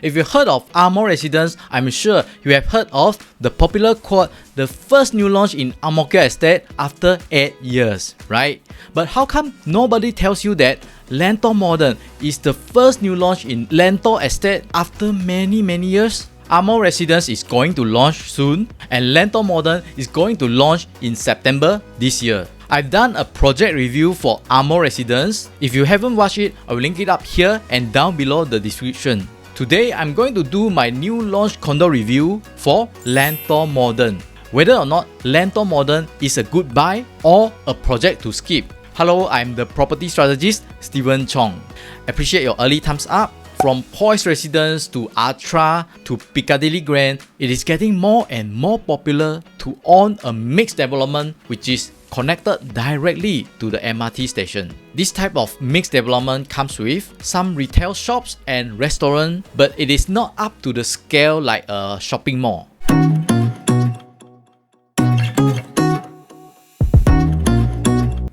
If you heard of AMO Residence, I'm sure you have heard of the popular quote, the first new launch in Ang Mo Kio estate after 8 years, right? But how come nobody tells you that Lentor Modern is the first new launch in Lentor estate after many years? AMO Residence is going to launch soon, and Lentor Modern is going to launch in September this year. I've done a project review for AMO Residence. If you haven't watched it, I will link it up here and down below the description. Today, I'm going to do my new launch condo review for Lentor Modern. Whether or not Lentor Modern is a good buy or a project to skip. Hello, I'm the property strategist, Steven Chong. Appreciate your early thumbs up. From Poise Residence to Atra to Piccadilly Grand, it is getting more and more popular to own a mixed development which is connected directly to the MRT station. This type of mixed development comes with some retail shops and restaurants, but it is not up to the scale like a shopping mall.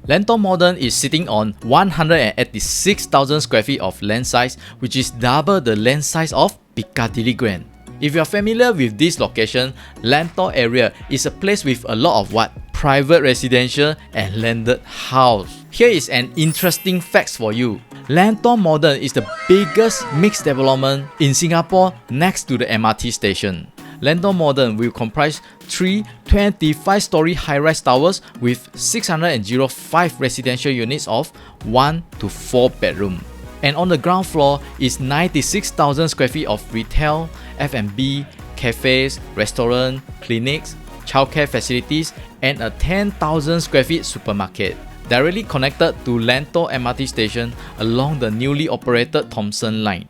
Lentor Modern is sitting on 186,000 square feet of land size, which is double the land size of Piccadilly Grand. If you are familiar with this location, Lentor area is a place with a lot of private residential and landed house. Here is an interesting fact for you. Lentor Modern is the biggest mixed development in Singapore next to the MRT station. Lentor Modern will comprise 3 25-story high-rise towers with 605 residential units of 1 to 4 bedroom. And on the ground floor is 96,000 square feet of retail, F&B, cafes, restaurant, clinics, childcare facilities, and a 10,000 square feet supermarket. Directly connected to Lentor MRT station along the newly operated Thomson line.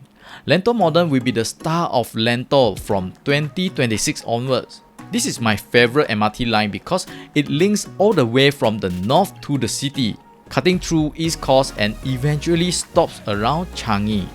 Lentor Modern will be the star of Lentor from 2026 onwards. This is my favorite MRT line because it links all the way from the north to the city, cutting through East Coast and eventually stops around Changi.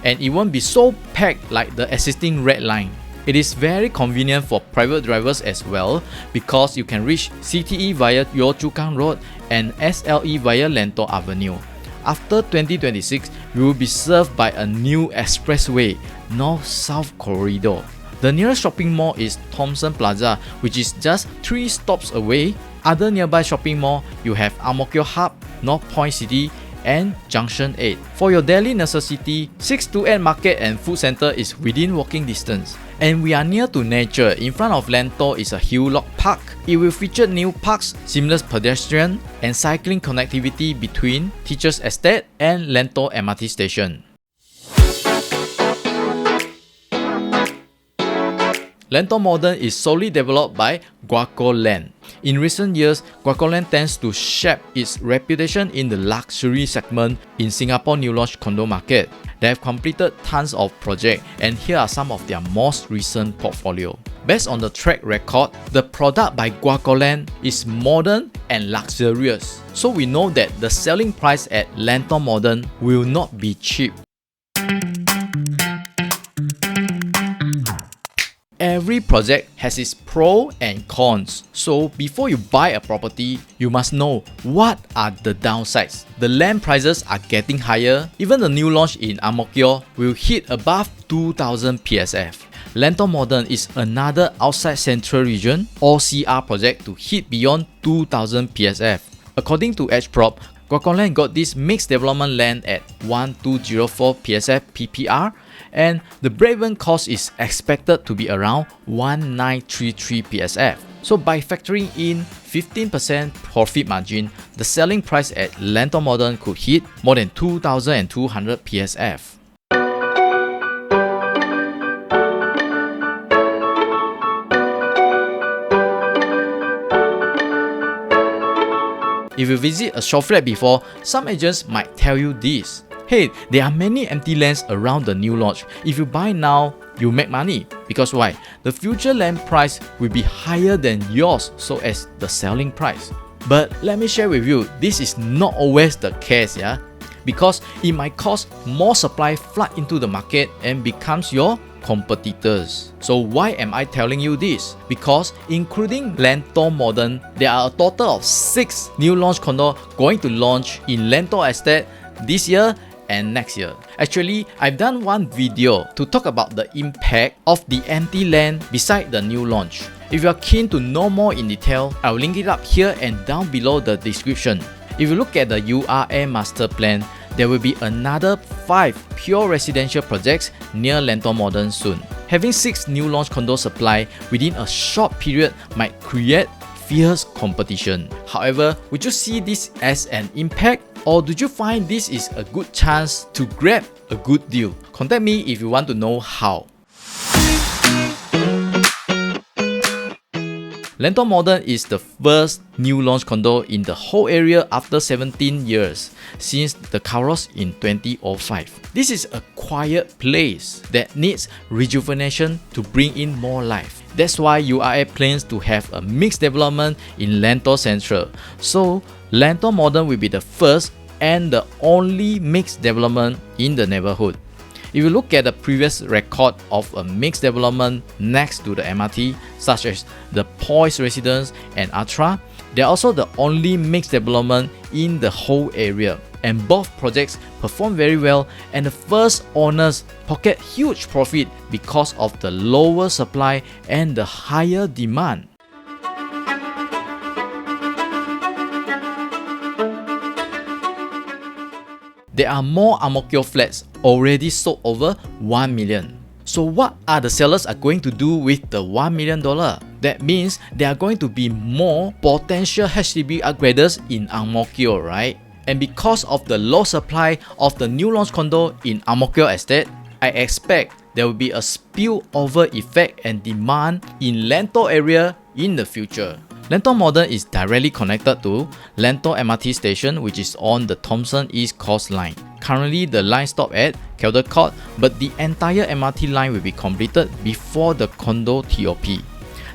And it won't be so packed like the existing red line. It is very convenient for private drivers as well because you can reach CTE via Yio Chu Kang Road and SLE via Lentor Avenue. After 2026, you will be served by a new expressway, North-South Corridor. The nearest shopping mall is Thomson Plaza, which is just 3 stops away. Other nearby shopping mall, you have Ang Mo Kio Hub, North Point City, and Junction 8. For your daily necessity, 628 Market and Food Center is within walking distance. And we are near to nature. In front of Lentor is a Hillock Park. It will feature new parks, seamless pedestrian and cycling connectivity between Teachers Estate and Lentor MRT station. Lentor Modern is solely developed by Guaco Land. In recent years, Guaco Land tends to shape its reputation in the luxury segment in Singapore new launch condo market. They have completed tons of projects, and here are some of their most recent portfolio. Based on the track record, the product by Guaco Land is modern and luxurious. So we know that the selling price at Lentor Modern will not be cheap. Every project has its pros and cons. So before you buy a property, you must know what are the downsides. The land prices are getting higher. Even the new launch in Ang Mo Kio will hit above 2,000 PSF. Lentor Modern is another outside central region OCR project to hit beyond 2,000 PSF. According to EdgeProp, Guaco Land got this mixed development land at 1204 PSF PPR, and the break-even cost is expected to be around 1933 PSF. So by factoring in 15% profit margin, the selling price at Lentor Modern could hit more than 2,200 PSF. If you visit a show flat before, some agents might tell you this. Hey, there are many empty lands around the new launch. If you buy now, you make money. Because why? The future land price will be higher than yours, so as the selling price. But let me share with you, this is not always the case, yeah? Because it might cause more supply flood into the market and becomes your competitors. So why am I telling you this? Because including Lentor Modern, there are a total of 6 new launch condo going to launch in Lentor Estate this year and next year. Actually, I've done one video to talk about the impact of the empty land beside the new launch. If you are keen to know more in detail, I'll link it up here and down below the description. If you look at the URA master plan, there will be another 5 pure residential projects near Lentor Modern soon. Having 6 new launch condo supply within a short period might create fierce competition. However, would you see this as an impact, or do you find this is a good chance to grab a good deal? Contact me if you want to know how. Lentor Modern is the first new launch condo in the whole area after 17 years since the Kairos in 2005. This is a quiet place that needs rejuvenation to bring in more life. That's why URA plans to have a mixed development in Lentor Central. So Lentor Modern will be the first and the only mixed development in the neighborhood. If you look at the previous record of a mixed development next to the MRT, such as the Poise Residence and Ultra, they are also the only mixed development in the whole area. And both projects perform very well, and the first owners pocket huge profit because of the lower supply and the higher demand. There are more AMO flats already sold over 1 million. So what are the sellers are going to do with the $1 million? That means there are going to be more potential HDB upgraders in Ang Mo Kio, right? And because of the low supply of the new launch condo in Ang Mo Kio estate, I expect there will be a spillover effect and demand in Lentor area in the future. Lentor Modern is directly connected to Lentor MRT station, which is on the Thomson East Coast line. Currently, the line stops at Caldecott, but the entire MRT line will be completed before the condo TOP.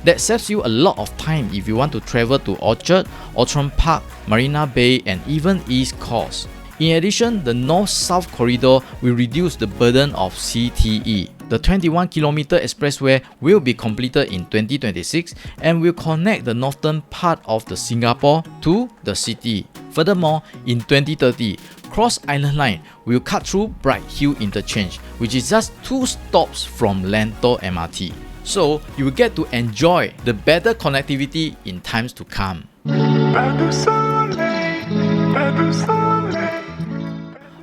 That saves you a lot of time if you want to travel to Orchard, Outram Park, Marina Bay, and even East Coast. In addition, the North-South corridor will reduce the burden of CTE. The 21-kilometer expressway will be completed in 2026 and will connect the northern part of the Singapore to the city. Furthermore, in 2030, Cross Island Line will cut through Bright Hill Interchange, which is just 2 stops from Lentor MRT. So, you will get to enjoy the better connectivity in times to come.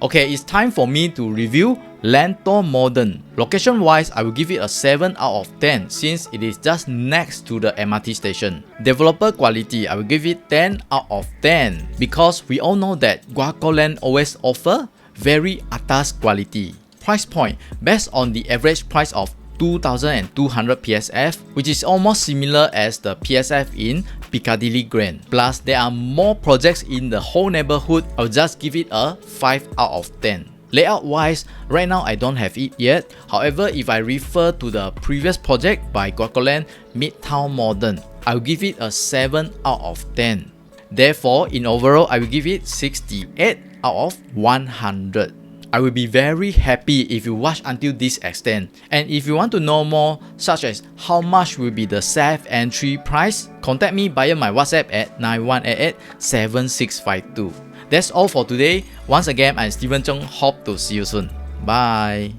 Okay, it's time for me to review Lentor Modern. Location wise, I will give it a 7 out of 10 since it is just next to the MRT station. Developer quality, I will give it 10 out of 10 because we all know that Guacoland always offer very atas quality. Price point, based on the average price of 2,200 PSF, which is almost similar as the PSF in Piccadilly Grand. Plus, there are more projects in the whole neighborhood. I'll just give it a 5 out of 10. Layout wise, right now I don't have it yet. However, if I refer to the previous project by Guacoland, Midtown Modern, I'll give it a 7 out of 10. Therefore, in overall, I will give it 68 out of 100. I will be very happy if you watch until this extent. And if you want to know more, such as how much will be the safe entry price, contact me via my WhatsApp at 9188-7652. That's all for today. Once again, I'm Steven Chung. Hope to see you soon. Bye.